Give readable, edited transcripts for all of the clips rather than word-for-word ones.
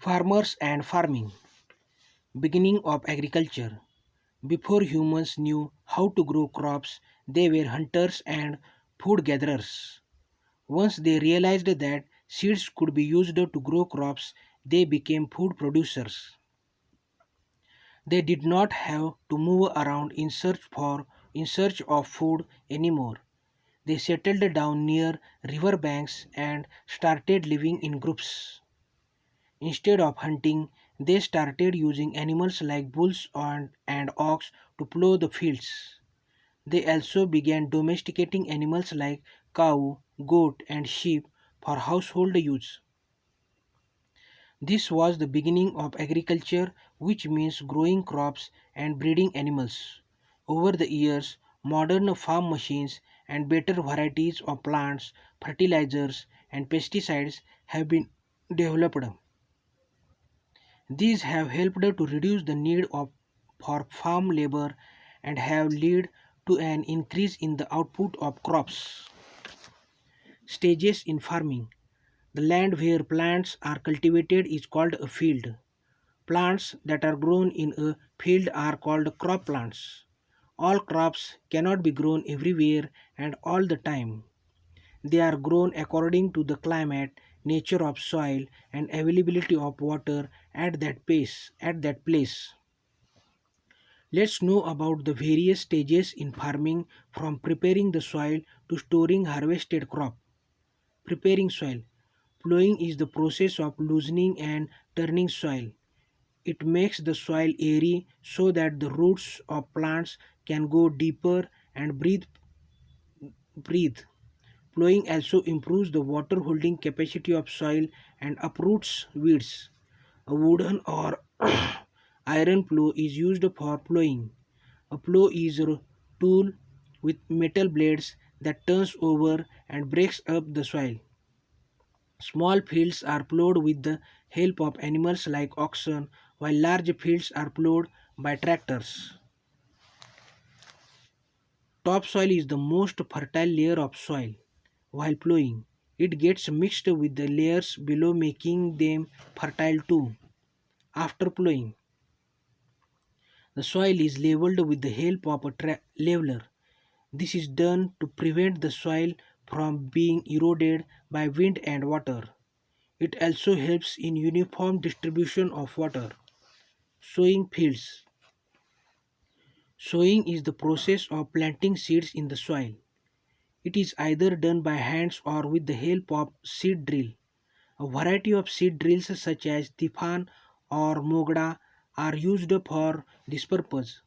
Farmers and farming. Beginning of agriculture. Before humans knew how to grow crops, they were hunters and food gatherers. Once they realized that seeds could be used to grow crops, they became food producers. They did not have to move around in search of food anymore. They settled down near river banks and started living in groups. Instead of hunting, they started using animals like bulls and ox to plow the fields. They also began domesticating animals like cow, goat, and sheep for household use. This was the beginning of agriculture, which means growing crops and breeding animals. Over the years, modern farm machines and better varieties of plants, fertilizers, and pesticides have been developed. These have helped to reduce the need for farm labor and have led to an increase in the output of crops. Stages in farming. The land where plants are cultivated is called a field. Plants that are grown in a field are called crop plants. All crops cannot be grown everywhere and all the time. They are grown according to the climate, nature of soil, and availability of water at that place. Let's know about the various stages in farming from preparing the soil to storing harvested crop. Preparing soil. Plowing is the process of loosening and turning soil. It makes the soil airy so that the roots of plants can go deeper and breathe. Plowing also improves the water holding capacity of soil and uproots weeds. A wooden or iron plow is used for plowing. A plow is a tool with metal blades that turns over and breaks up the soil. Small fields are plowed with the help of animals like oxen, while large fields are plowed by tractors. Topsoil is the most fertile layer of soil. While plowing, it gets mixed with the layers below, making them fertile too. After plowing, the soil is leveled with the help of a leveler. This is done to prevent the soil from being eroded by wind and water. It also helps in uniform distribution of water. Sowing fields. Sowing is the process of planting seeds in the soil. It is either done by hands or with the help of seed drill. A variety of seed drills such as Tifan or Mogda are used for this purpose.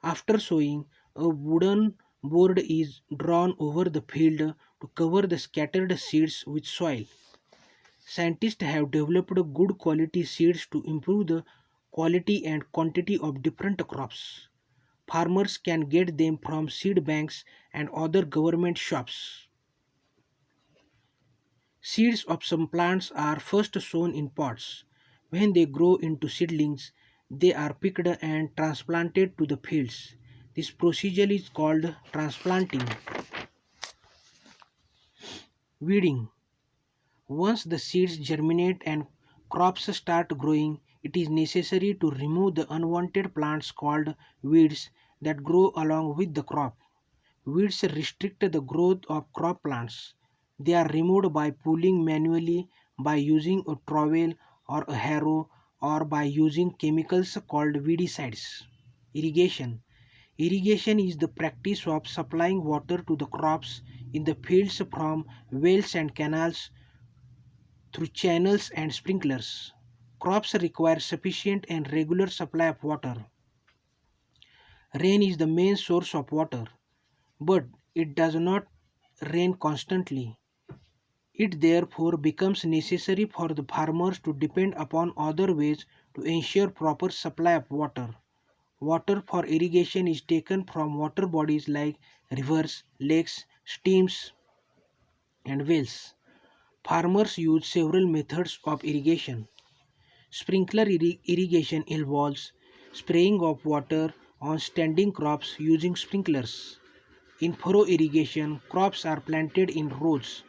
After sowing, a wooden board is drawn over the field to cover the scattered seeds with soil. Scientists have developed good quality seeds to improve the quality and quantity of different crops. Farmers can get them from seed banks and other government shops. Seeds of some plants are first sown in pots. When they grow into seedlings, they are picked and transplanted to the fields. This procedure is called transplanting. Weeding. Once the seeds germinate and crops start growing, it is necessary to remove the unwanted plants called weeds that grow along with the crop. Weeds restrict the growth of crop plants. They are removed by pulling manually, by using a trowel or a harrow, or by using chemicals called weedicides. Irrigation. Irrigation is the practice of supplying water to the crops in the fields from wells and canals through channels and sprinklers. Crops require sufficient and regular supply of water. Rain is the main source of water, but it does not rain constantly. It therefore becomes necessary for the farmers to depend upon other ways to ensure proper supply of water. Water for irrigation is taken from water bodies like rivers, lakes, streams, and wells. Farmers use several methods of irrigation. Sprinkler irrigation involves spraying of water on standing crops using sprinklers. In furrow irrigation, crops are planted in rows.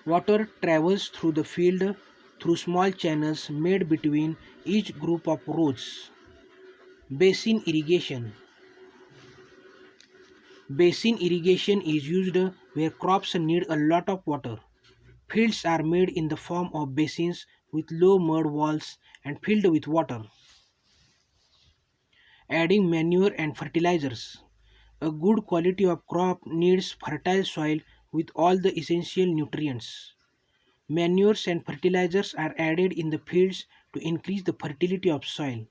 Water travels through the field through small channels made between each group of rows. Basin irrigation. Basin irrigation is used where crops need a lot of water. Fields are made in the form of basins with low mud walls and filled with water. Adding manure and fertilizers. A good quality of crop needs fertile soil with all the essential nutrients. Manures and fertilizers are added in the fields to increase the fertility of soil.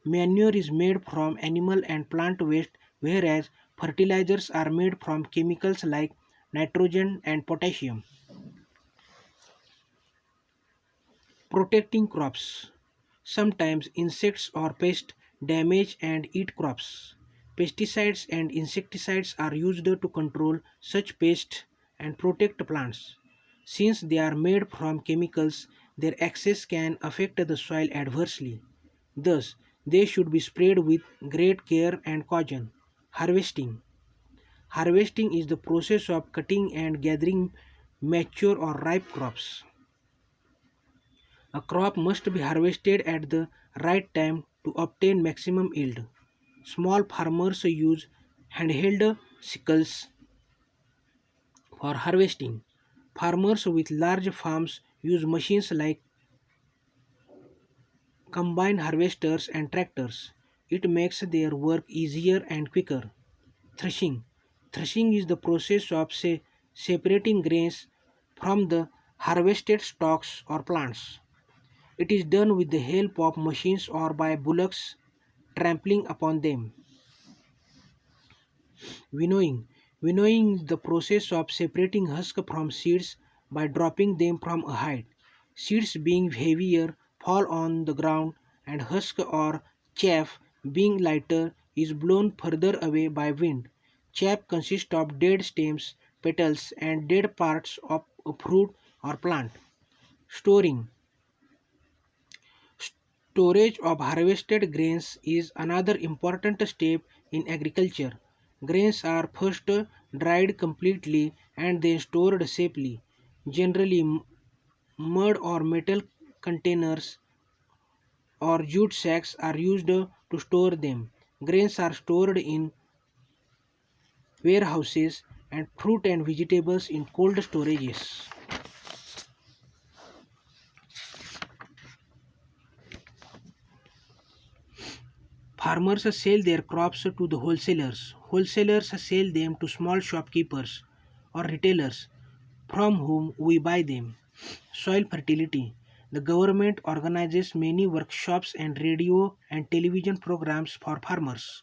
Manure is made from animal and plant waste, whereas fertilizers are made from chemicals like nitrogen and potassium. Protecting crops. Sometimes insects or pests damage and eat crops. Pesticides and insecticides are used to control such pests and protect plants. Since they are made from chemicals, their excess can affect the soil adversely. Thus, they should be sprayed with great care and caution. Harvesting. Harvesting is the process of cutting and gathering mature or ripe crops. A crop must be harvested at the right time to obtain maximum yield. Small farmers use handheld sickles for harvesting. Farmers with large farms use machines like combine harvesters and tractors. It makes their work easier and quicker. Threshing. Threshing is the process of separating grains from the harvested stalks or plants. It is done with the help of machines or by bullocks trampling upon them. Winnowing. Winnowing is the process of separating husks from seeds by dropping them from a height. Seeds being heavier fall on the ground and husk or chaff being lighter is blown further away by wind. Chaff consists of dead stems, petals and dead parts of a fruit or plant. Storing. Storage of harvested grains is another important step in agriculture. Grains are first dried completely and then stored safely. Generally, mud or metal containers or jute sacks are used to store them. Grains are stored in warehouses and fruit and vegetables in cold storages. Farmers sell their crops to the wholesalers. Wholesalers sell them to small shopkeepers or retailers from whom we buy them. Soil fertility. The government organizes many workshops and radio and television programs for farmers.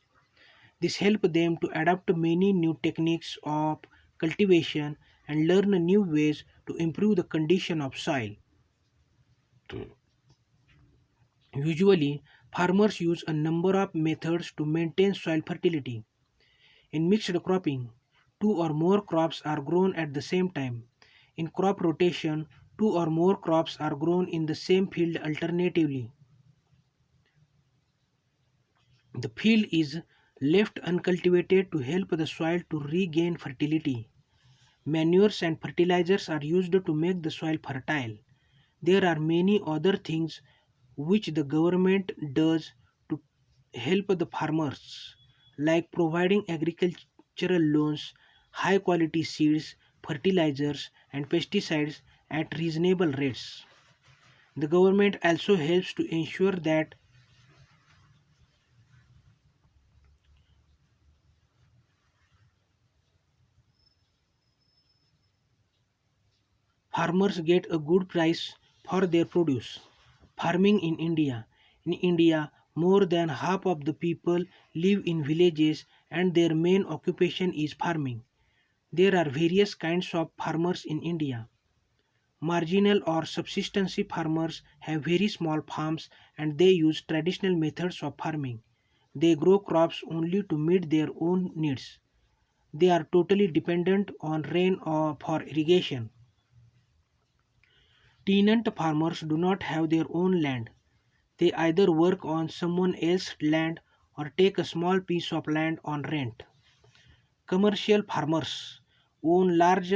This helps them to adapt many new techniques of cultivation and learn new ways to improve the condition of soil. Usually, farmers use a number of methods to maintain soil fertility. In mixed cropping, two or more crops are grown at the same time. In crop rotation, two or more crops are grown in the same field alternatively. The field is left uncultivated to help the soil to regain fertility. Manures and fertilizers are used to make the soil fertile. There are many other things which the government does to help the farmers, like providing agricultural loans, high quality seeds, fertilizers, and pesticides at reasonable rates. The government also helps to ensure that farmers get a good price for their produce. Farming in India. In India, more than half of the people live in villages and their main occupation is farming. There are various kinds of farmers in India. Marginal or subsistence farmers have very small farms and they use traditional methods of farming. They grow crops only to meet their own needs. They are totally dependent on rain or for irrigation. Tenant farmers do not have their own land. They either work on someone else's land or take a small piece of land on rent. Commercial farmers own large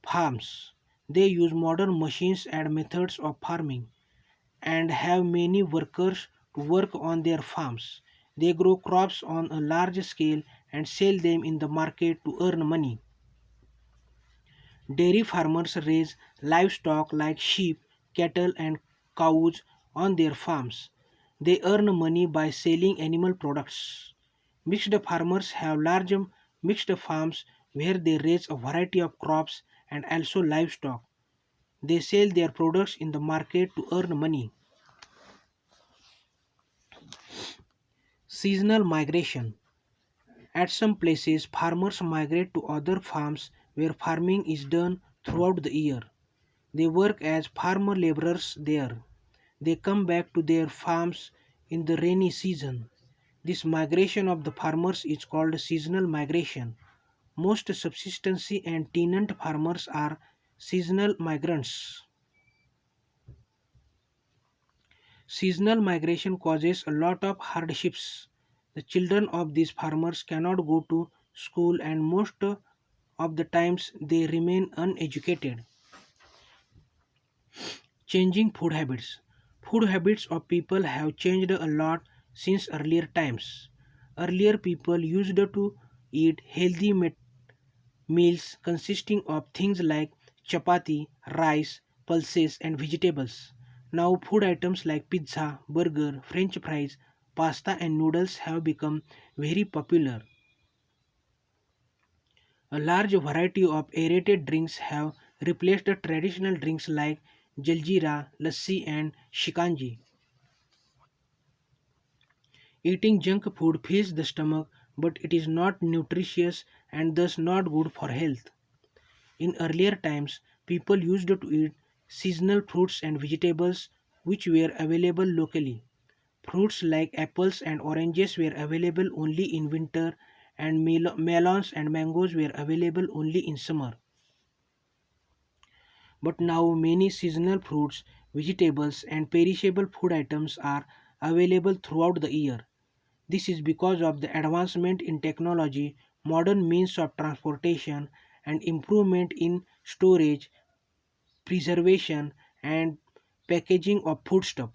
farms. They use modern machines and methods of farming and have many workers to work on their farms. They grow crops on a large scale and sell them in the market to earn money. Dairy farmers raise livestock like sheep, cattle, and cows on their farms. They earn money by selling animal products. Mixed farmers have large mixed farms where they raise a variety of crops and also livestock. They sell their products in the market to earn money. Seasonal migration. At some places, farmers migrate to other farms where farming is done throughout the year. They work as farmer laborers there. They come back to their farms in the rainy season. This migration of the farmers is called seasonal migration. Most subsistency and tenant farmers are seasonal migrants. Seasonal migration causes a lot of hardships. The children of these farmers cannot go to school and most of the times they remain uneducated. Changing food habits. Food habits of people have changed a lot since earlier times. Earlier, people used to eat healthy meals consisting of things like chapati, rice, pulses, and vegetables. Now, food items like pizza, burger, french fries, pasta, and noodles have become very popular. A large variety of aerated drinks have replaced the traditional drinks like jaljeera, lassi, and shikanji. Eating junk food fills the stomach, but it is not nutritious and thus not good for health. In earlier times, people used to eat seasonal fruits and vegetables which were available locally. Fruits like apples and oranges were available only in winter, and melons and mangoes were available only in summer. But now, many seasonal fruits, vegetables, and perishable food items are available throughout the year. This is because of the advancement in technology, modern means of transportation, and improvement in storage, preservation, and packaging of foodstuff.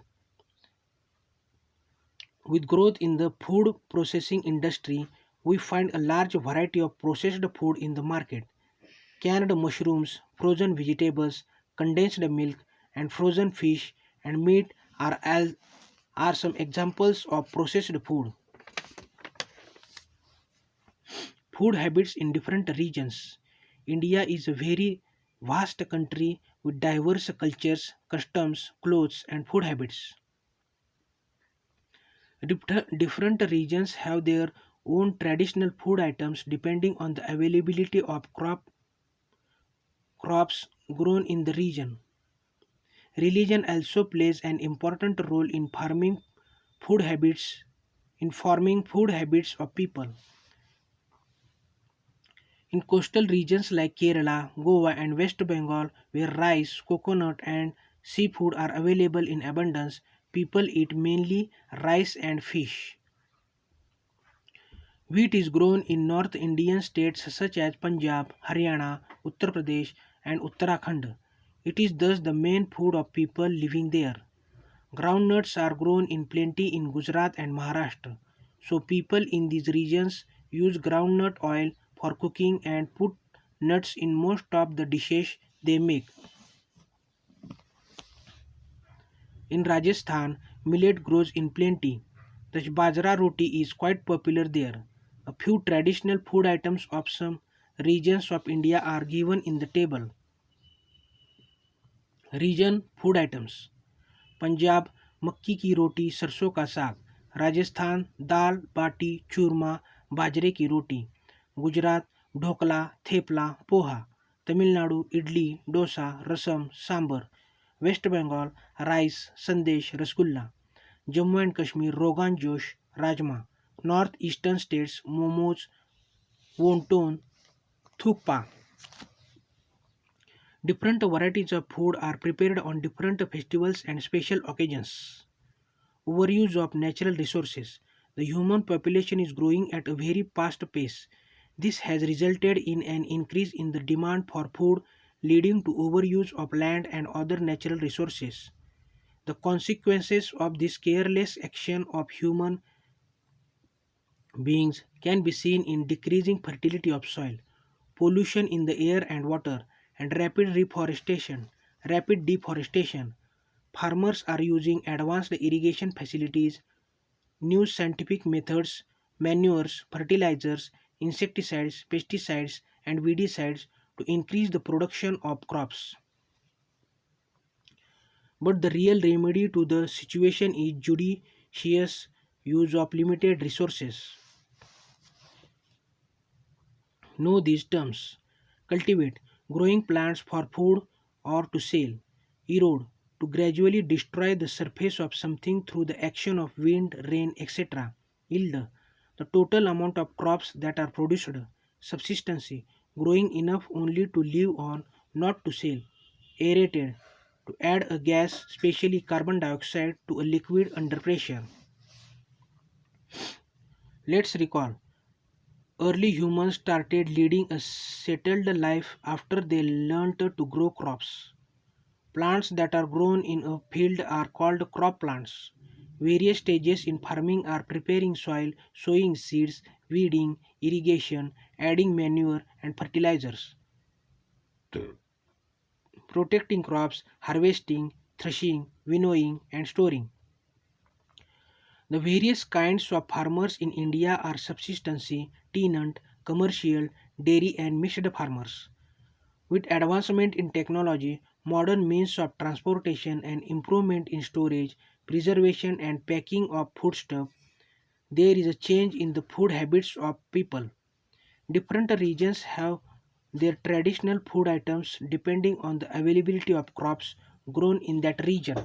With growth in the food processing industry, we find a large variety of processed food in the market. Canned mushrooms, frozen vegetables, condensed milk, and frozen fish and meat are some examples of processed food. Food habits in different regions. India is a very vast country with diverse cultures, customs, clothes, and food habits. Different regions have their own traditional food items depending on the availability of crops grown in the region. Religion also plays an important role in food habits in forming food habits of people. In coastal regions like Kerala, Goa, and West Bengal, where rice, coconut, and seafood are available in abundance, people eat mainly rice and fish. Wheat is grown in North Indian states such as Punjab, Haryana, Uttar Pradesh, and Uttarakhand. It is thus the main food of people living there. Groundnuts are grown in plenty in Gujarat and Maharashtra. So people in these regions use groundnut oil for cooking and put nuts in most of the dishes they make. In Rajasthan, millet grows in plenty. The bajra roti is quite popular there. A few traditional food items of some regions of India are given in the table. Region food items. Punjab मक्की की रोटी सरसों का साग, राजस्थान दाल बाटी चूरमा बाजरे की roti, Gujarat dhokla thepla poha, Tamil Nadu idli dosa rasam sambar, West Bengal rice sandesh rasgulla, Jammu and Kashmir rogan josh rajma, North Eastern states momos wonton thukpa. Different varieties of food are prepared on different festivals and special occasions. Overuse of natural resources. The human population is growing at a very fast pace. This has resulted in an increase in the demand for food leading to overuse of land and other natural resources. The consequences of this careless action of human beings can be seen in decreasing fertility of soil, pollution in the air and water, and rapid deforestation. Farmers are using advanced irrigation facilities, new scientific methods, manures, fertilizers, insecticides, pesticides, and weedicides to increase the production of crops. But the real remedy to the situation is judicious use of limited resources. Know these terms. Cultivate, growing plants for food or to sell. Erode, to gradually destroy the surface of something through the action of wind, rain, etc. Yield, the total amount of crops that are produced. Subsistency, growing enough only to live on, not to sell. Aerated, to add a gas, especially carbon dioxide, to a liquid under pressure. Let's recall. Early humans started leading a settled life after they learned to grow crops. Plants that are grown in a field are called crop plants. Various stages in farming are preparing soil, sowing seeds, weeding, irrigation, adding manure and fertilizers, protecting crops, harvesting, threshing, winnowing, and storing. The various kinds of farmers in India are subsistency, tenant, commercial, dairy, and mixed farmers. With advancement in technology, modern means of transportation, and improvement in storage, preservation, and packing of foodstuff, there is a change in the food habits of people. Different regions have their traditional food items depending on the availability of crops grown in that region.